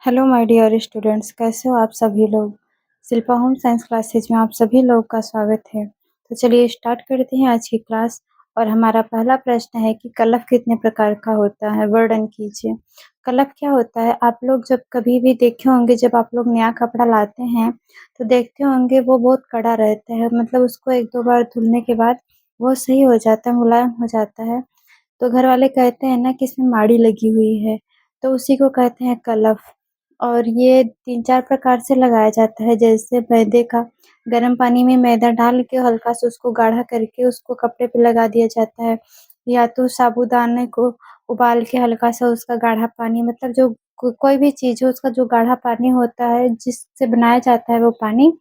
Hello my dear students, कैसे हो आप सभी लोग। शिल्पा होम साइंस क्लासेज में आप सभी लोग का स्वागत है। तो चलिए स्टार्ट करते हैं आज की क्लास। और हमारा पहला प्रश्न है कि कलफ कितने प्रकार का होता है, वर्णन कीजिए। कलफ क्या होता है? आप लोग जब कभी भी देखे होंगे, जब आप लोग नया कपड़ा लाते हैं तो देखते होंगे वो बहुत कड़ा रहता है, मतलब उसको एक दो बार धुलने के बाद वो सही हो जाता है, मुलायम हो जाता है। तो घर वाले कहते हैं ना कि इसमें माड़ी लगी हुई है, तो उसी को कहते हैं कलफ। और ये 3-4 प्रकार से लगाया जाता है, जैसे मैदे का। गर्म पानी में मैदा डाल के हल्का सा उसको गाढ़ा करके उसको कपड़े पे लगा दिया जाता है, या तो साबूदाने को उबाल के हल्का सा उसका गाढ़ा पानी, मतलब जो कोई भी चीज़ हो उसका जो गाढ़ा पानी होता है जिससे बनाया जाता है वो पानी,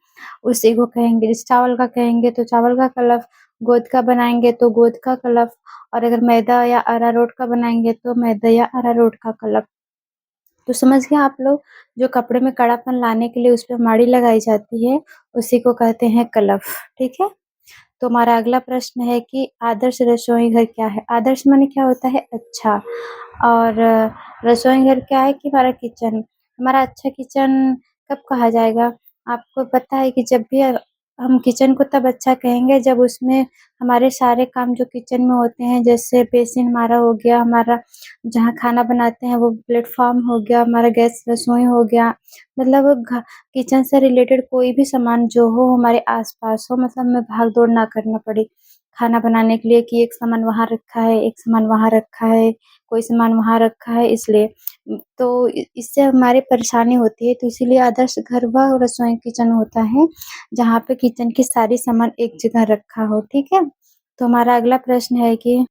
उसी को कहेंगे। जैसे चावल का कहेंगे तो चावल का कलफ, गोद का बनाएंगे तो गोद का कलफ, और अगर मैदा या अरारोट का बनाएंगे तो मैदा या अरारोट का कलफ। तो समझ गए आप लोग, जो कपड़े में कड़ापन लाने के लिए उसपे माड़ी लगाई जाती है उसी को कहते हैं कलफ। ठीक है। तो हमारा अगला प्रश्न है कि आदर्श रसोई घर क्या है? आदर्श माने क्या होता है? अच्छा। और रसोई घर क्या है कि हमारा किचन। हमारा अच्छा किचन कब कहा जाएगा? आपको पता है कि जब भी हम किचन को तब अच्छा कहेंगे जब उसमें हमारे सारे काम जो किचन में होते हैं, जैसे बेसिन हमारा हो गया, हमारा जहाँ खाना बनाते हैं वो प्लेटफॉर्म हो गया, हमारा गैस रसोई हो गया, मतलब किचन से रिलेटेड कोई भी सामान जो हो हमारे आसपास हो, मतलब हमें भाग दौड़ ना करना पड़े खाना बनाने के लिए कि एक सामान वहाँ रखा है, एक सामान वहाँ रखा है, कोई सामान वहाँ रखा है, इसलिए तो इससे हमारी परेशानी होती है। तो इसीलिए आदर्श घर वह रसोई किचन होता है जहाँ पे किचन की सारी सामान एक जगह रखा हो। ठीक है। तो हमारा अगला प्रश्न है कि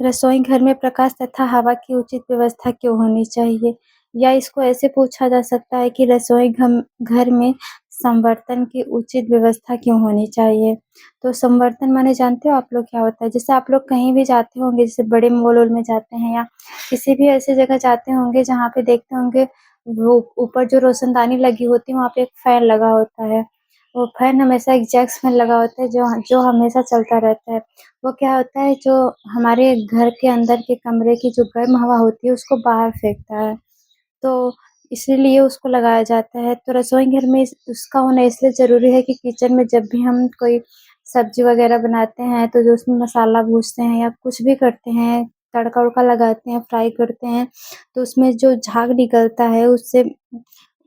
रसोई घर में प्रकाश तथा हवा की उचित व्यवस्था क्यों होनी चाहिए? या इसको ऐसे पूछा जा सकता है कि रसोई घर में संवर्तन की उचित व्यवस्था क्यों होनी चाहिए? तो संवर्तन माने जानते हो आप लोग क्या होता है? जैसे आप लोग कहीं भी जाते होंगे, जैसे बड़े मॉल-वॉल में जाते हैं या किसी भी ऐसी जगह जाते होंगे जहाँ पे देखते होंगे वो ऊपर जो रोशनदानी लगी होती है वहाँ पे एक फैन लगा होता है। वो फैन हमेशा एग्जॉस्ट फैन लगा होता है जो जो हमेशा चलता रहता है। वो क्या होता है, जो हमारे घर के अंदर के कमरे की जो गर्म हवा होती है उसको बाहर फेंकता है, तो इसीलिए उसको लगाया जाता है। तो रसोई घर में उसका होना इसलिए ज़रूरी है कि किचन में जब भी हम कोई सब्ज़ी वग़ैरह बनाते हैं तो जो उसमें मसाला भूनते हैं या कुछ भी करते हैं, तड़का-वड़का लगाते हैं, फ्राई करते हैं, तो उसमें जो झाग निकलता है उससे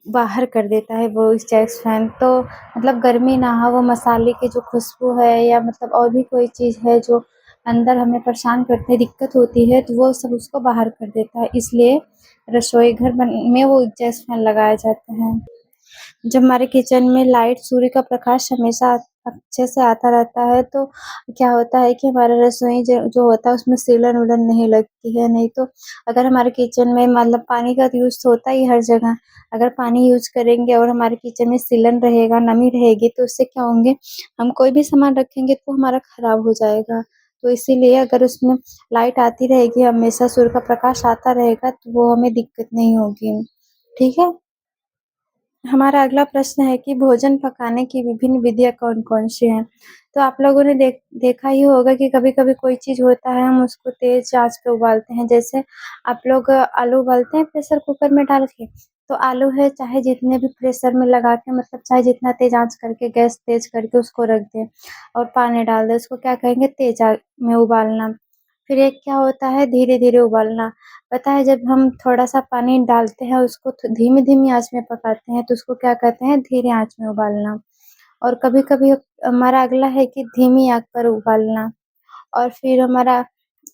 बाहर कर देता है वो एग्ज़ॉस्ट फैन। तो मतलब गर्मी ना हो, वो मसाले की जो खुशबू है या मतलब और भी कोई चीज़ है जो अंदर हमें परेशान करती है, दिक्कत होती है, तो वो सब उसको बाहर कर देता है। इसलिए रसोई घर में वो एग्ज़ॉस्ट फैन लगाया जाता है। जब हमारे किचन में लाइट, सूर्य का प्रकाश हमेशा अच्छे से आता रहता है तो क्या होता है कि हमारा रसोई जो जो होता है उसमें सीलन-विलन नहीं लगती है। नहीं तो अगर हमारे किचन में मतलब पानी का तो यूज़ तो होता ही हर जगह। अगर पानी यूज़ करेंगे और हमारे किचन में सीलन रहेगा, नमी रहेगी, तो उससे क्या होंगे, हम कोई भी सामान रखेंगे तो हमारा खराब हो जाएगा। तो इसीलिए अगर उसमें लाइट आती रहेगी, हमेशा सूर्य का प्रकाश आता रहेगा, तो वो हमें दिक्कत नहीं होगी। ठीक है? हमारा अगला प्रश्न है कि भोजन पकाने की विभिन्न विधियाँ कौन-कौन सी हैं? तो आप लोगों ने देखा ही होगा कि कभी-कभी कोई चीज़ होता है, हम उसको तेज़ आँच पे उबालते हैं। जैसे आप लोग आलू उबालते हैं प्रेशर कुकर में डाल के, तो आलू है चाहे जितने भी प्रेशर में लगा के, मतलब चाहे जितना तेज़ आँच करके, गैस तेज़ करके उसको रख दें और पानी डाल दें, उसको क्या कहेंगे, तेज़ आँच में उबालना। फिर एक क्या होता है, धीरे-धीरे उबालना। पता है, जब हम थोड़ा-सा पानी डालते हैं उसको धीमी-धीमी आँच में पकाते हैं तो उसको क्या कहते हैं, धीरे आँच में उबालना। और कभी-कभी हमारा अगला है कि धीमी आँच पर उबालना। और फिर हमारा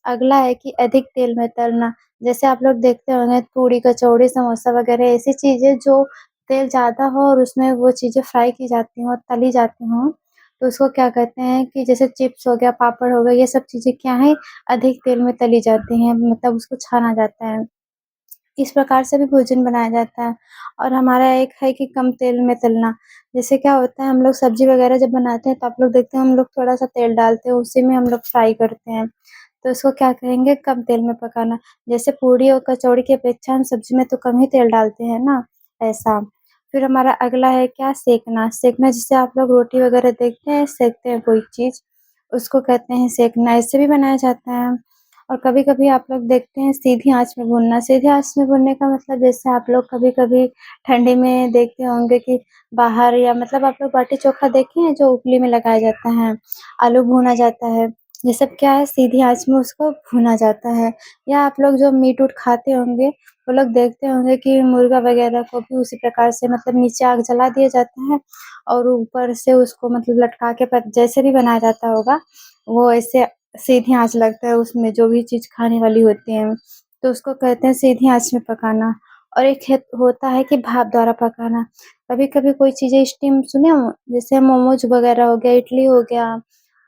अगला है कि अधिक तेल में तलना। जैसे आप लोग देखते होंगे पूड़ी, कचौड़ी, समोसा वगैरह ऐसी चीज़ें जो तेल ज़्यादा हो और उसमें वो चीज़ें फ्राई की जाती हों, तली जाती हों, तो उसको क्या कहते हैं कि जैसे चिप्स हो गया, पापड़ हो गया, ये सब चीज़ें क्या हैं, अधिक तेल में तली जाती हैं, मतलब उसको छाना जाता है। इस प्रकार से भी भोजन बनाया जाता है। और हमारा एक है कि कम तेल में तलना। जैसे क्या होता है, हम लोग सब्ज़ी वगैरह जब बनाते हैं तो आप लोग देखते हैं हम लोग थोड़ा-सा तेल डालते हैं, उसी में हम लोग फ्राई करते हैं। तो इसको क्या कहेंगे, कम तेल में पकाना। जैसे पूड़ी और कचौड़ी की अपेक्षा हम सब्ज़ी में तो कम ही तेल डालते हैं ना, ऐसा। फिर हमारा अगला है क्या, सेंकना। सेंकना जिससे आप लोग रोटी वगैरह देखते हैं, सेंकते हैं कोई चीज़, उसको कहते हैं सेंकना, ऐसे भी बनाया जाता है। और कभी-कभी आप लोग देखते हैं सीधी आँच में भूनना। सीधी आँच में भूनने का मतलब जैसे आप लोग कभी-कभी ठंडी में देखते होंगे कि बाहर या मतलब आप लोग बाटी-चोखा देखे हैं जो उपली में लगाया जाता है, आलू भूना जाता है। ये सब क्या है सीधी आँच में उसको भूना जाता है। या आप लोग जो मीट-उट खाते होंगे, वो लोग देखते होंगे कि मुर्गा वगैरह को भी उसी प्रकार से मतलब नीचे आग जला दिया जाता है और ऊपर से उसको मतलब लटका के जैसे भी बनाया जाता होगा, वो ऐसे सीधी आँच लगता है उसमें जो भी चीज़ खाने वाली होती है, तो उसको कहते हैं सीधी आँच में पकाना। और एक है होता है कि भाप द्वारा पकाना। कभी-कभी कोई चीज़ें स्टीम सुने हो? जैसे मोमोज़ वगैरह हो गया, इडली हो गया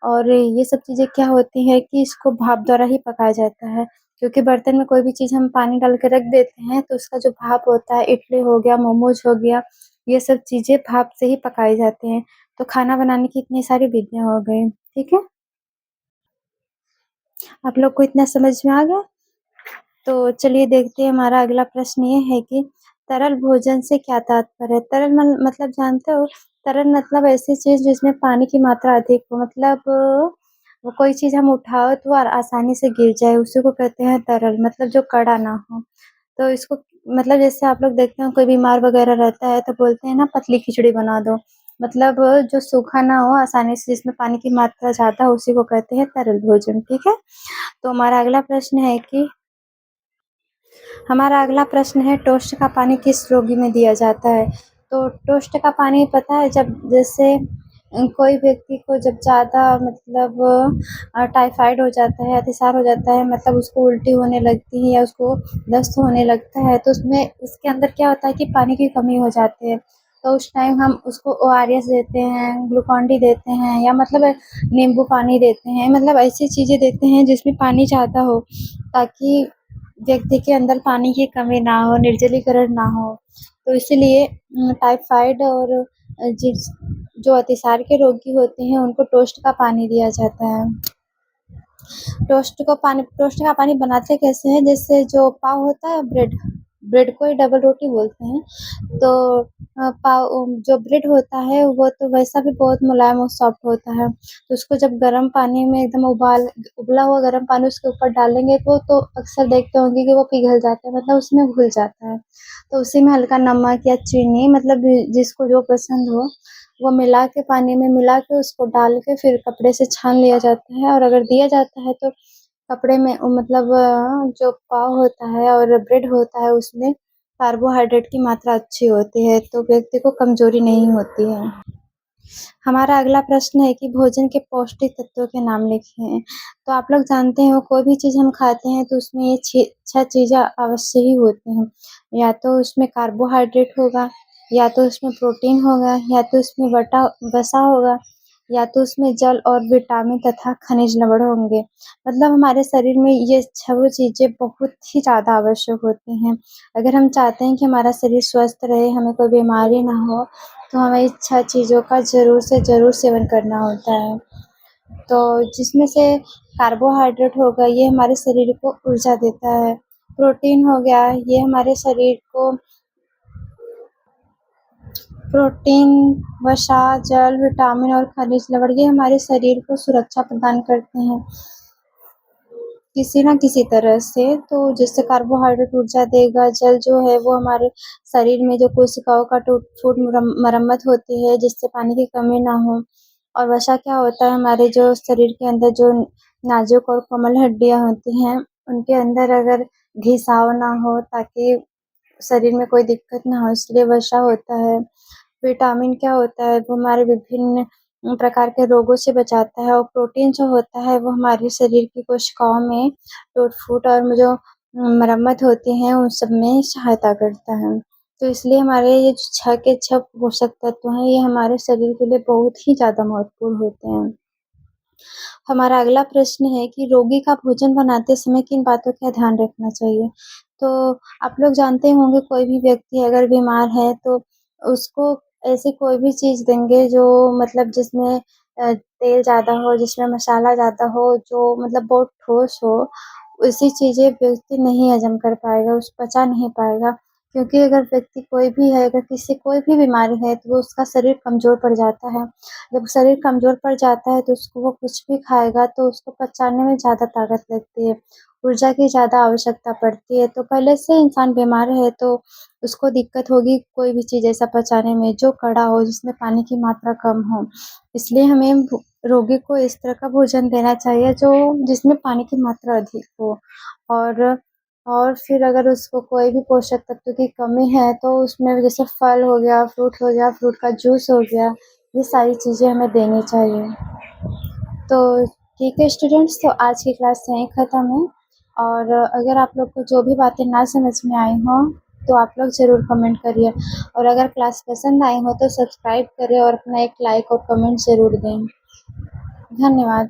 और ये सब चीज़ें क्या होती है कि इसको भाप द्वारा ही पकाया जाता है। क्योंकि बर्तन में कोई भी चीज़ हम पानी डाल के रख देते हैं, तो उसका जो भाप होता है, इडली हो गया, मोमोज़ हो गया, ये सब चीज़ें भाप से ही पकाई जाती हैं। तो खाना बनाने की इतनी सारी विधियाँ हो गई, ठीक है? आप लोग को इतना समझ में आ गया? तो चलिए देखते हैं हमारा अगला प्रश्न ये है कि तरल भोजन से क्या तात्पर्य है? तरल मतलब जानते हो? तरल मतलब ऐसी चीज़ जिसमें पानी की मात्रा अधिक हो मतलब वो कोई चीज़ हम उठाओ तो आसानी से गिर जाए, उसी को कहते हैं तरल मतलब जो कड़ा ना हो। तो इसको मतलब जैसे आप लोग देखते हो कोई बीमार वगैरह रहता है तो बोलते हैं ना पतली खिचड़ी बना दो। मतलब जो सूखा ना हो आसानी से जिसमें पानी की मात्रा ज़्यादा हो उसी को कहते हैं तरल भोजन, ठीक है? तो हमारा अगला प्रश्न है टोस्ट का पानी किस रोगी में दिया जाता है? तो टोस्ट का पानी पता है जब जैसे कोई व्यक्ति को जब ज़्यादा मतलब टाइफाइड हो जाता है, अतिसार हो जाता है मतलब उसको उल्टी होने लगती है या उसको दस्त होने लगता है तो उसमें उसके अंदर क्या होता है कि पानी की कमी हो जाती है। तो उस टाइम हम उसको ओआरएस देते हैं, ग्लूकॉन-डी देते हैं या मतलब नींबू पानी देते हैं, मतलब ऐसी चीज़ें देते हैं जिसमें पानी ज़्यादा हो ताकि व्यक्ति के अंदर पानी की कमी ना हो, निर्जलीकरण ना हो। तो इसीलिए टाइफाइड और जिस जो अतिसार के रोगी होते हैं उनको टोस्ट का पानी दिया जाता है। टोस्ट का पानी बनाते कैसे हैं जैसे जो पाव होता है ब्रेड को ही डबल रोटी बोलते हैं। तो पाव जो ब्रेड होता है वो तो वैसा भी बहुत मुलायम और सॉफ्ट होता है। तो उसको जब गर्म पानी में एकदम उबला हुआ गर्म पानी उसके ऊपर डालेंगे तो अक्सर देखते होंगे कि वो पिघल जाता है मतलब उसमें घुल जाता है। तो उसी में हल्का नमक या चीनी मतलब जिसको जो पसंद हो वो मिला के पानी में मिला के उसको डाल के फिर कपड़े से छान लिया जाता है और अगर दिया जाता है तो कपड़े में मतलब जो पाव होता है और ब्रेड होता है उसमें कार्बोहाइड्रेट की मात्रा अच्छी होती है तो व्यक्ति को कमज़ोरी नहीं होती है। हमारा अगला प्रश्न है कि भोजन के पौष्टिक तत्वों के नाम लिखिए। तो आप लोग जानते हो कोई भी चीज़ हम खाते हैं तो उसमें ये 6 चीज़ें अवश्य ही होती हैं। या तो उसमें कार्बोहाइड्रेट होगा, या तो उसमें प्रोटीन होगा, या तो उसमें वसा होगा, या तो उसमें जल और विटामिन तथा खनिज लवण होंगे। मतलब हमारे शरीर में ये छह चीज़ें बहुत ही ज़्यादा आवश्यक होती हैं। अगर हम चाहते हैं कि हमारा शरीर स्वस्थ रहे, हमें कोई बीमारी ना हो, तो हमें इन 6 चीज़ों का ज़रूर से ज़रूर सेवन करना होता है। तो जिसमें से कार्बोहाइड्रेट हो गया, ये हमारे शरीर को ऊर्जा देता है। प्रोटीन हो गया, ये हमारे शरीर को प्रोटीन, वसा, जल, विटामिन और खनिज लवण ये हमारे शरीर को सुरक्षा प्रदान करते हैं किसी न किसी तरह से। तो जिससे कार्बोहाइड्रेट ऊर्जा देगा, जल जो है वो हमारे शरीर में जो कोशिकाओं का टूट-फूट मरम्मत होती है जिससे पानी की कमी ना हो। और वसा क्या होता है हमारे जो शरीर के अंदर जो नाज़ुक और कोमल हड्डियाँ होती हैं, उनके अंदर अगर घिसाव ना हो ताकि शरीर में कोई दिक्कत ना हो इसलिए वसा होता है। विटामिन क्या होता है वो हमारे विभिन्न प्रकार के रोगों से बचाता है और प्रोटीन जो होता है वो हमारे शरीर की कोशिकाओं में टूट-फूट और जो मरम्मत होती हैं उन सब में सहायता करता है। तो इसलिए हमारे ये 6 के 6 पोषक तत्व हैं ये हमारे शरीर के लिए बहुत ही ज़्यादा महत्वपूर्ण होते हैं। हमारा अगला प्रश्न है कि रोगी का भोजन बनाते समय किन बातों का ध्यान रखना चाहिए? तो आप लोग जानते होंगे कोई भी व्यक्ति अगर बीमार है तो उसको ऐसी कोई भी चीज़ देंगे जो मतलब जिसमें तेल ज़्यादा हो, जिसमें मसाला ज़्यादा हो, जो मतलब बहुत ठोस हो, वैसी चीज़ें व्यक्ति नहीं हज़म कर पाएगा, पचा नहीं पाएगा। क्योंकि अगर व्यक्ति कोई भी है, अगर किसी कोई भी बीमारी है तो वो उसका शरीर कमज़ोर पड़ जाता है। जब शरीर कमज़ोर पड़ जाता है तो उसको वो कुछ भी खाएगा तो उसको पचाने में ज़्यादा ताकत लगती है, ऊर्जा की ज़्यादा आवश्यकता पड़ती है। तो पहले से इंसान बीमार है तो उसको दिक्कत होगी कोई भी चीज़ ऐसा पचाने में जो कड़ा हो, जिसमें पानी की मात्रा कम हो। इसलिए हमें रोगी को इस तरह का भोजन देना चाहिए जो जिसमें पानी की मात्रा अधिक हो। और फिर अगर उसको कोई भी पोषक तत्व की कमी है तो उसमें जैसे फल हो गया, फ्रूट का जूस हो गया, ये सारी चीज़ें हमें देनी चाहिए। तो ठीक है स्टूडेंट्स, तो आज की क्लास यहीं ख़त्म है और अगर आप लोग को जो भी बातें ना समझ में आई हों तो आप लोग ज़रूर कमेंट करिए और अगर क्लास पसंद आई हो तो सब्सक्राइब करें और अपना एक लाइक और कमेंट ज़रूर दें। धन्यवाद।